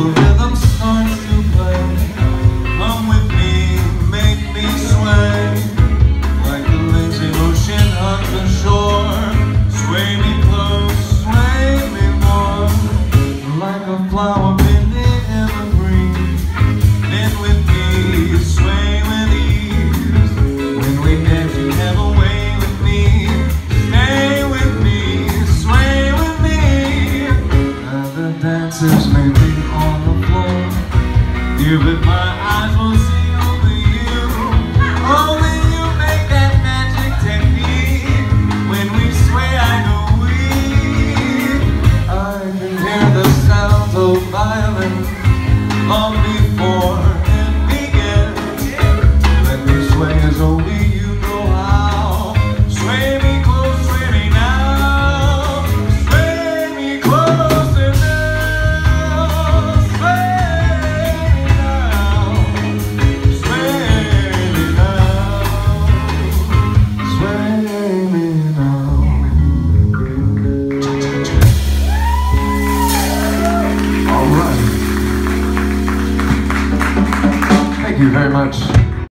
rhythm starts to play. Come with me, make me sway. Like the lazy ocean on the shore. Sway me close, sway me more. Like a flower bending evergreen. Bend with me, sway with ease. When we dance, you have a way with me. Stay with me, sway with me. Other dancers may be on the floor. Here but my eyes will see only you. Only you make that magic technique. When we sway, I go weak. I can hear the sounds of violin long before it begins. Let me sway as only you know how. Sway me close, sway me now. Sway me closer now. Sway me now. Sway me now. Sway me now. All right. Thank you very much.